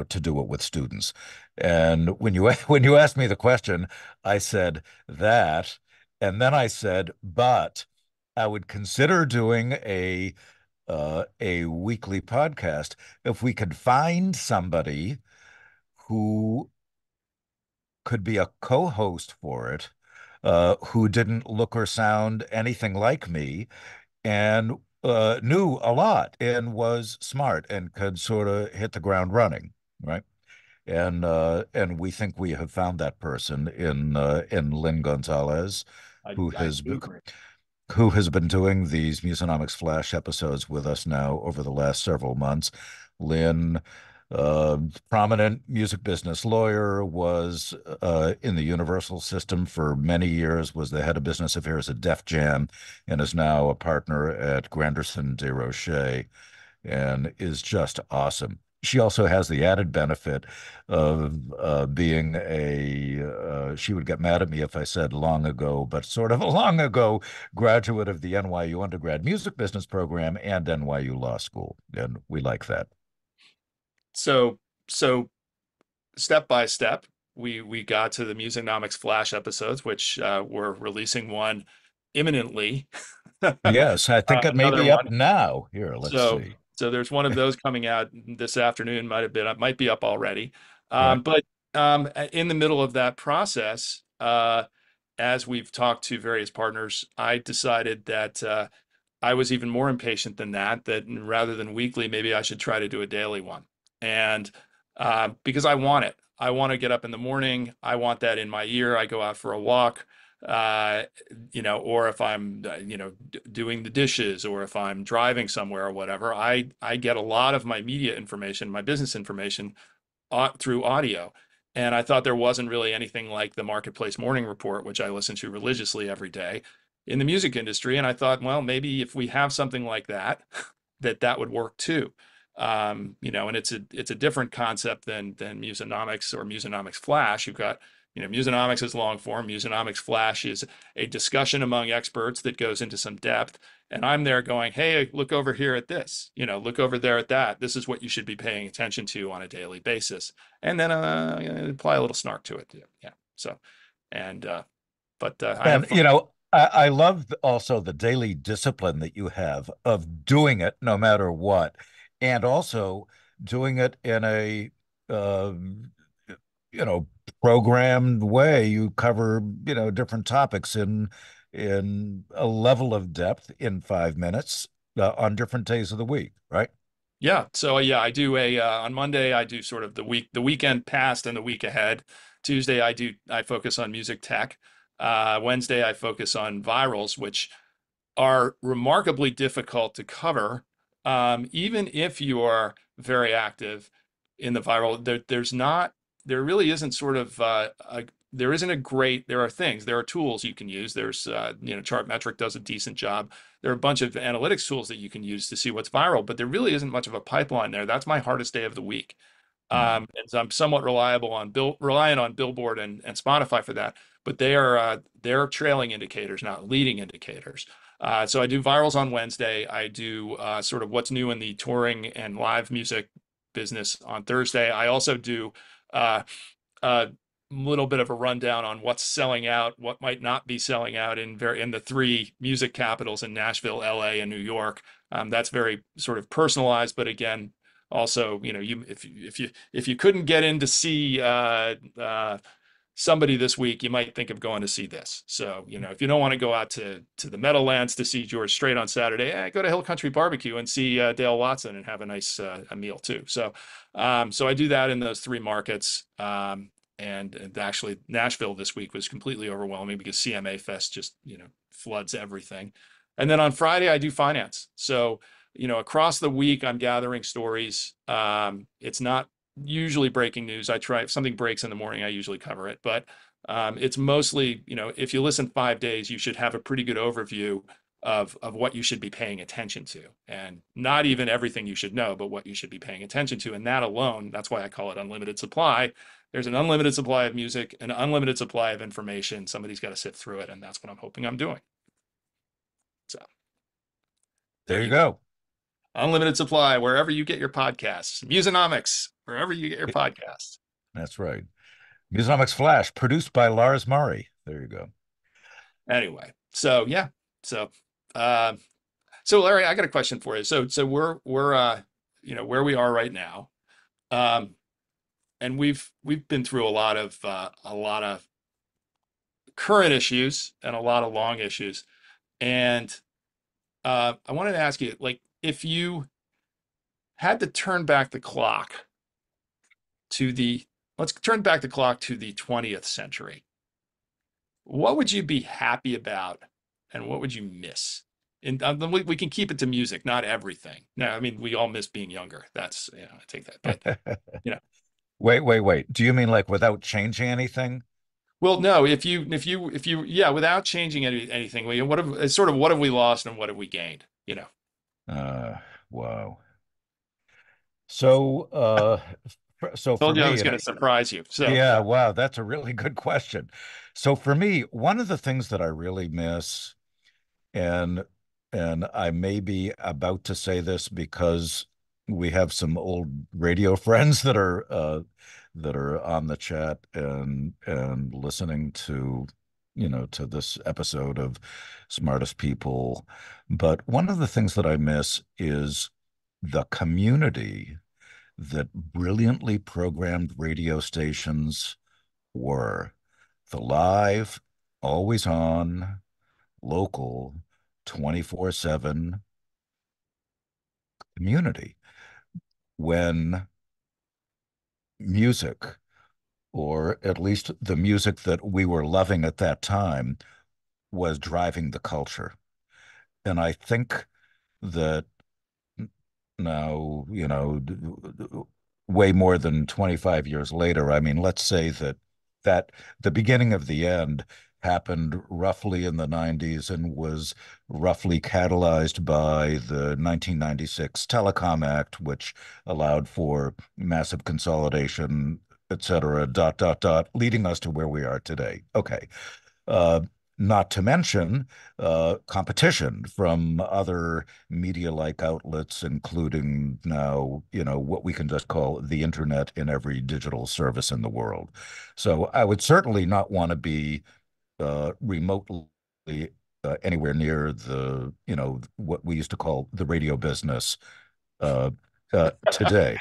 to do it with students. And when you when you asked me the question, I said that, and then I said, but I would consider doing a weekly podcast if we could find somebody who could be a co-host for it, who didn't look or sound anything like me and knew a lot and was smart and could sort of hit the ground running, right? And we think we have found that person in Lynn Gonzalez, who I has do agree. who has been doing these Musonomics Flash episodes with us now over the last several months. Lynn, prominent music business lawyer, was in the Universal system for many years, was the head of business affairs at Def Jam, and is now a partner at Granderson de Rocher, and is just awesome. She also has the added benefit of being she would get mad at me if I said long ago, but sort of a long ago graduate of the NYU undergrad music business program and NYU Law School. And we like that. So so step by step, we got to the Musonomics Flash episodes, which we're releasing one imminently. Yes, I think it may Another be up one. now. Here, let's So see. so there's one of those coming out this afternoon. Might be up already. Right. But in the middle of that process, as we've talked to various partners, I decided that I was even more impatient than that, that rather than weekly, maybe I should try to do a daily one. And because I want it. I want to get up in the morning. I want that in my ear. I go out for a walk, uh, or if I'm, doing the dishes, or if I'm driving somewhere or whatever, I get a lot of my media information, my business information through audio. And I thought there wasn't really anything like the Marketplace Morning Report, which I listen to religiously every day in the music industry. And I thought, well, maybe if we have something like that, that would work too. And it's a different concept than Musonomics or Musonomics Flash. You've got, Musonomics is long form. Musonomics Flash is a discussion among experts that goes into some depth. And I'm there going, hey, look over here at this, look over there at that. This is what you should be paying attention to on a daily basis. And then apply a little snark to it. Yeah. So, and, but I have And, fun. I love also the daily discipline that you have of doing it no matter what, and also doing it in a, um, you know, programmed way. You cover, different topics in a level of depth in 5 minutes on different days of the week, right? Yeah. So yeah, I do on Monday I do sort of the weekend past and the week ahead. Tuesday I focus on music tech. Wednesday I focus on virals, which are remarkably difficult to cover, even if you are very active in the viral. There really isn't sort of there isn't a great. There are things, there are tools you can use. There's Chartmetric does a decent job. There are a bunch of analytics tools that you can use to see what's viral, but there really isn't much of a pipeline there. That's my hardest day of the week. Hmm. And so I'm somewhat reliant on Billboard and Spotify for that, but they're trailing indicators, not leading indicators. So I do virals on Wednesday. I do sort of what's new in the touring and live music business on Thursday. I also do uh, a little bit of a rundown on what's selling out, what might not be selling out in the three music capitals in Nashville, LA, and New York. That's very sort of personalized, but again, also, if you couldn't get in to see somebody this week, you might think of going to see this. So, if you don't want to go out to the Meadowlands to see George Strait on Saturday, go to Hill Country Barbecue and see Dale Watson and have a nice a meal too. So I do that in those three markets. And actually, Nashville this week was completely overwhelming because CMA Fest just floods everything. And then on Friday, I do finance. So across the week, I'm gathering stories. It's not usually breaking news. I try if something breaks in the morning, I usually cover it. But it's mostly, if you listen 5 days, you should have a pretty good overview of what you should be paying attention to, and not even everything you should know, but what you should be paying attention to. And that alone, that's why I call it unlimited supply. There's an unlimited supply of music, an unlimited supply of information. Somebody's got to sift through it, and that's what I'm hoping I'm doing. So there There you you go. go. Unlimited supply wherever you get your podcasts. Musonomics, wherever you get your podcasts. That's right. Musonomics Flash, produced by Lars Murray. There you go. Anyway, so yeah. So uh so Larry, I got a question for you. So we're where we are right now. Um and we've been through a lot of current issues and a lot of long issues. And I wanted to ask you, like, if you had to turn back the clock to the let's turn back the clock to the 20th century, what would you be happy about and what would you miss? And we can keep it to music, not everything. No, I mean, we all miss being younger. That's, I take that. But, you know, Wait. Do you mean like without changing anything? well, no, yeah, without changing anything, it's sort of what have we lost and what have we gained? Uh, wow. So, so for Told you I me, was going to surprise you. So, yeah, wow, that's a really good question. So for me, one of the things that I really miss, and I may be about to say this because we have some old radio friends that are on the chat and listening to, to this episode of Smartest People. But one of the things that I miss is the community that brilliantly programmed radio stations were. The live, always on, local, 24/7 community. When music, or at least the music that we were loving at that time, was driving the culture. And I think that now, way more than 25 years later, I mean, let's say that the beginning of the end happened roughly in the 90s and was roughly catalyzed by the 1996 Telecom Act, which allowed for massive consolidation, et cetera, leading us to where we are today. Okay. Uh, Not to mention competition from other media-like outlets, including now, what we can just call the internet in every digital service in the world. So I would certainly not want to be remotely anywhere near what we used to call the radio business uh, today.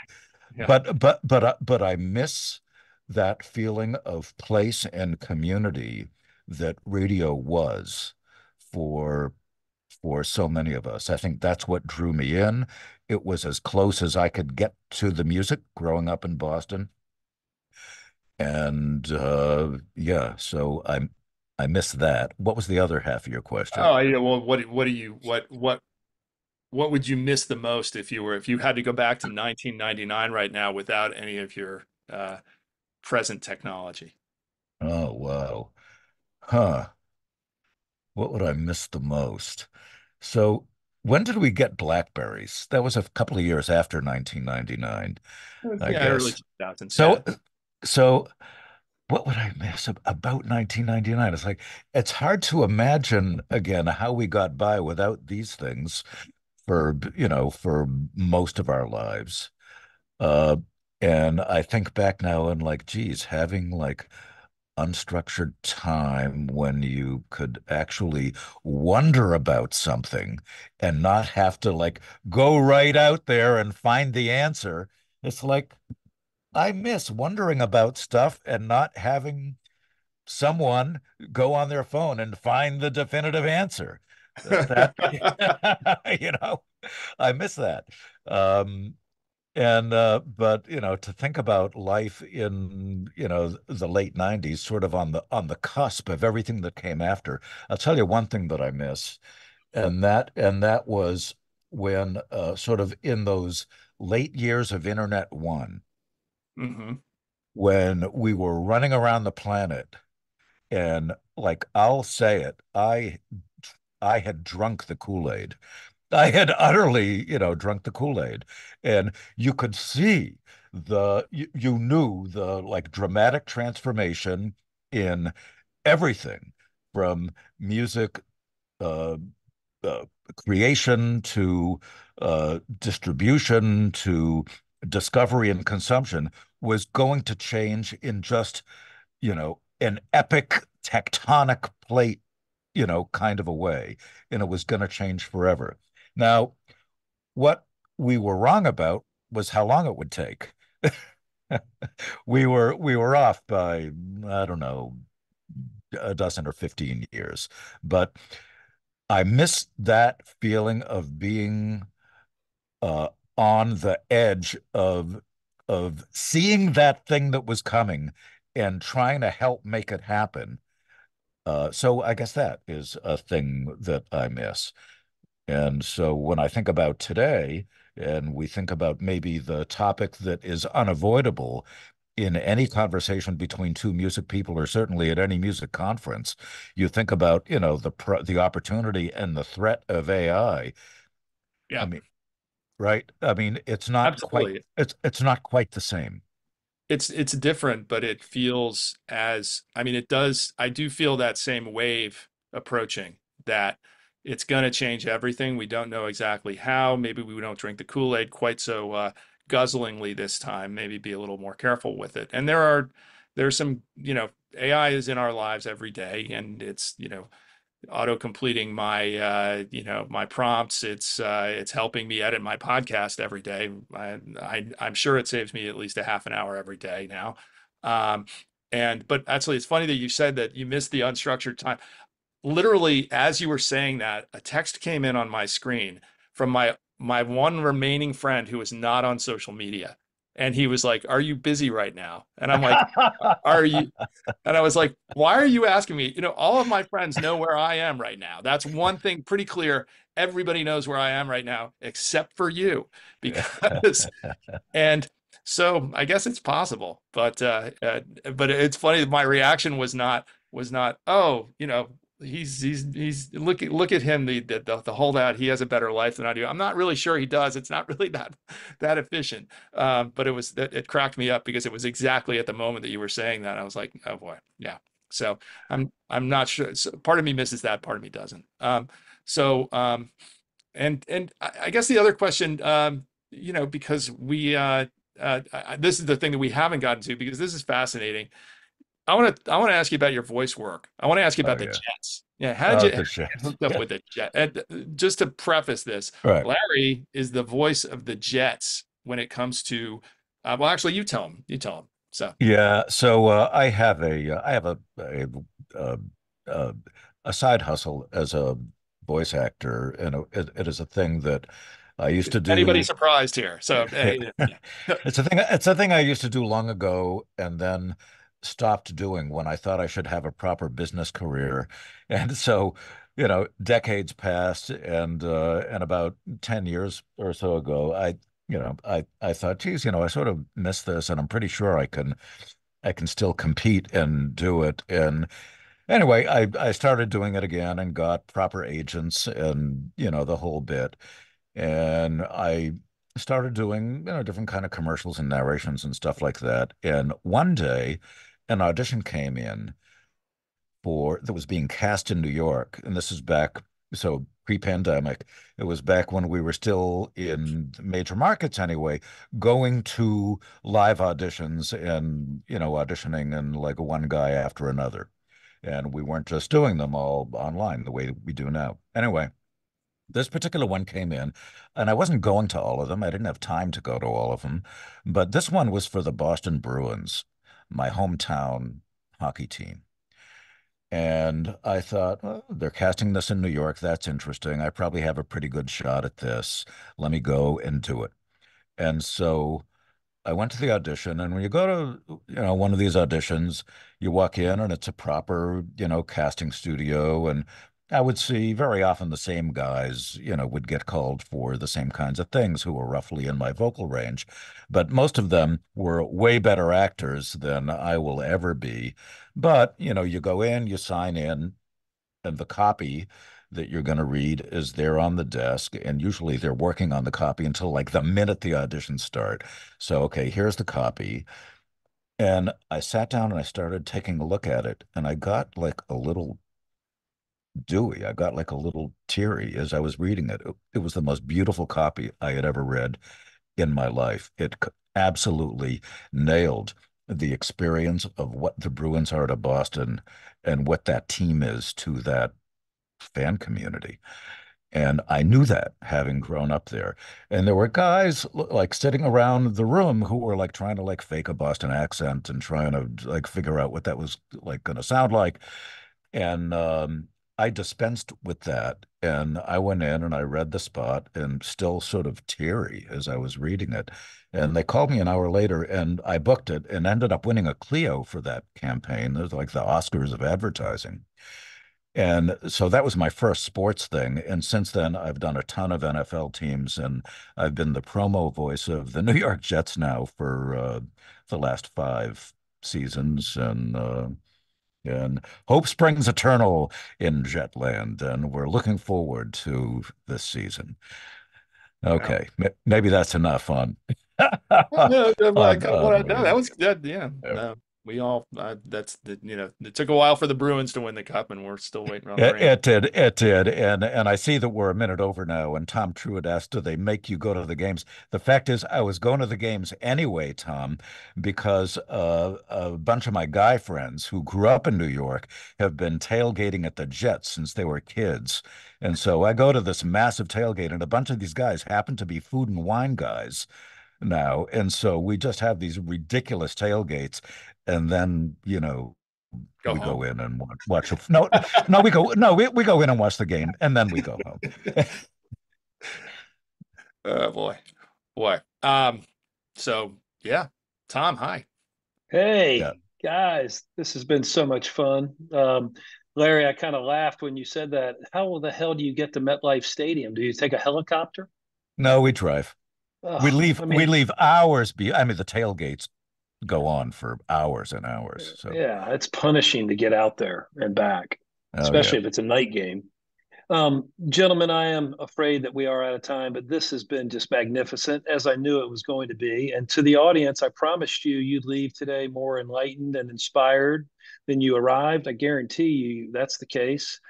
yeah. But I miss that feeling of place and community that radio was for so many of us. I think that's what drew me in. It was as close as I could get to the music growing up in Boston. And yeah, so I miss that. What was the other half of your question? Oh, yeah. Well, what do you, what would you miss the most if you had to go back to 1999 right now without any of your present technology? Oh, wow. Huh. What would I miss the most? So, when did we get Blackberries? That was a couple of years after 1999, I Yeah, early guess. 2000s. Yeah. So, so what would I miss about 1999? It's like it's hard to imagine again how we got by without these things for most of our lives. Uh, and I think back now and like, geez, having like unstructured time when you could actually wonder about something and not have to like go right out there and find the answer. It's like I miss wondering about stuff and not having someone go on their phone and find the definitive answer. That, you know, I miss that. Um, and but to think about life in, the late 90s, sort of on the cusp of everything that came after. I'll tell you one thing that I miss, and that was when sort of in those late years of Internet One, hmm when we were running around the planet, and like I'll say it, I had drunk the Kool-Aid. I had utterly, drunk the Kool-Aid. And you could see you knew the like dramatic transformation in everything from music, uh, uh, creation to distribution to discovery and consumption was going to change in just, an epic tectonic plate, kind of a way, and it was going to change forever. Now, what we were wrong about was how long it would take. We were off by, I don't know, a dozen or 15 years. But I miss that feeling of being uh, on the edge of seeing that thing that was coming and trying to help make it happen. So I guess that is a thing that I miss. And so when I think about today, and we think about maybe the topic that is unavoidable in any conversation between two music people, or certainly at any music conference, you think about, the opportunity and the threat of AI. I Yeah, mean, right? I mean, absolutely. it's not quite the same. It's different, but it feels as, I mean, it does. I do feel that same wave approaching, that it's going to change everything. We don't know exactly how. Maybe we don't drink the Kool-Aid quite so guzzlingly this time. Maybe be a little more careful with it. And there's some, AI is in our lives every day, and it's, auto completing my my prompts. It's helping me edit my podcast every day. I'm sure it saves me at least a half an hour every day now. um, and but actually, it's funny that you said that you missed the unstructured time. Literally, as you were saying that, a text came in on my screen from my one remaining friend who is not on social media, and he was like, "Are you busy right now?" And I'm like, "Are you?" And I was like, why are you asking me? All of my friends know where I am right now. That's one thing pretty clear. Everybody knows where I am right now, except for you, because, and so I guess it's possible, but it's funny that my reaction was not, oh, he's look at him, the holdout. He has a better life than I do. I'm not really sure he does. It's not really that efficient. But it cracked me up because it was exactly at the moment that you were saying that. I was like, oh boy, yeah. So I'm not sure. So part of me misses that, part of me doesn't. So and I guess the other question, because this is the thing that we haven't gotten to, because this is fascinating. I want to ask you about your voice work. I want to ask you Oh about the yeah. Jets. Yeah, how Oh, did the you get shit. hooked up Yeah. with the Jet? And just to preface this, Right. Larry is the voice of the Jets when it comes to. Well, actually, you tell him. You tell him. So Yeah, so uh, uh, a side hustle as a voice actor, and it is a thing that I used to anybody do. surprised here? So yeah. It's a thing I used to do long ago, and then stopped doing when I thought I should have a proper business career. And so, decades passed, and about 10 years or so ago, I thought, geez, I sort of miss this, and I'm pretty sure I can still compete and do it. And anyway, I started doing it again and got proper agents and, the whole bit. And I started doing, different kind of commercials and narrations and stuff like that. And one day, an audition came in for that was being cast in New York, and this is back, so pre-pandemic. It was back when we were still in major markets anyway, going to live auditions and, auditioning and like one guy after another. And we weren't just doing them all online the way that we do now. Anyway, this particular one came in, and I wasn't going to all of them. I didn't have time to go to all of them, but this one was for the Boston Bruins, my hometown hockey team. And I thought, well, they're casting this in New York. That's interesting. I probably have a pretty good shot at this. Let me go and do it. And so I went to the audition, and when you go to, one of these auditions, you walk in and it's a proper, casting studio. And I would see very often the same guys, would get called for the same kinds of things who were roughly in my vocal range. But most of them were way better actors than I will ever be. But, you go in, you sign in, and the copy that you're going to read is there on the desk. And usually they're working on the copy until like the minute the auditions start. So, okay, here's the copy. And I sat down and I started taking a look at it. And I got like a little dewy. I got like a little teary as I was reading it. It was the most beautiful copy I had ever read in my life. Absolutely nailed the experience of what the Bruins are to Boston and what that team is to that fan community. And I knew that having grown up there. And there were guys like sitting around the room who were like trying to like fake a Boston accent and trying to like figure out what that was like going to sound like. And I dispensed with that. And I went in and I read the spot and still sort of teary as I was reading it. And they called me an hour later and I booked it and ended up winning a Clio for that campaign. It was like the Oscars of advertising. And so that was my first sports thing. And since then, I've done a ton of NFL teams, and I've been the promo voice of the New York Jets now for the last 5 seasons. And hope springs eternal in Jetland, and we're looking forward to this season. Wow. Okay, maybe that's enough on No, no, well, on well, no, that Bruins. was that. Yeah, we all. That's the. It took a while for the Bruins to win the cup, and we're still waiting on the It, Rangers. it did. It did. And I see that we're a minute over now. And Tom Truitt asked, do they make you go to the games? The fact is, I was going to the games anyway, Tom, because a bunch of my guy friends who grew up in New York have been tailgating at the Jets since they were kids. And so I go to this massive tailgate, and a bunch of these guys happen to be food and wine guys now. And so we just have these ridiculous tailgates. And then, Go we home. go in and watch. No, no, we go in and watch the game, and then we go home. Oh boy, boy. So yeah, Tom, hi. Yeah. Hey, guys, this has been so much fun. Larry, I kind of laughed when you said that. How the hell do you get to MetLife Stadium? Do you take a helicopter? No, we drive. We Oh, leave. I We mean, leave hours. I mean, the tailgates go on for hours and hours. So, yeah, it's punishing to get out there and back, oh yeah. especially if it's a night game. Gentlemen, I am afraid that we are out of time, but this has been just magnificent, as I knew it was going to be. And to the audience, I promised you you'd leave today more enlightened and inspired than you arrived. I guarantee you that's the case.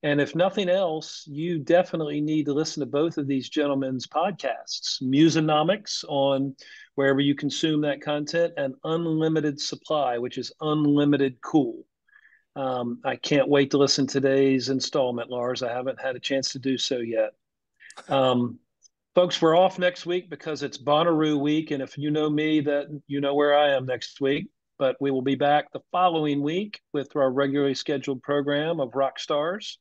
And if nothing else, you definitely need to listen to both of these gentlemen's podcasts, Musonomics on wherever you consume that content, and Unlimited Supply, which is unlimited cool. I can't wait to listen to today's installment, Lars. I haven't had a chance to do so yet. Um, Folks, we're off next week because it's Bonnaroo week. And if you know me, that you know where I am next week. But we will be back the following week with our regularly scheduled program of Rock Stars.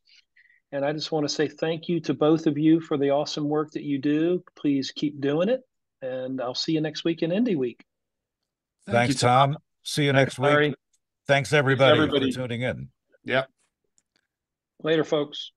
And I just want to say thank you to both of you for the awesome work that you do. Please keep doing it. And I'll see you next week in Indie Week. Thank you, Thanks, Tom. Tom. See you Thanks, next week. Larry. Thanks Thanks, everybody for everybody. tuning in. Yep. Later, folks.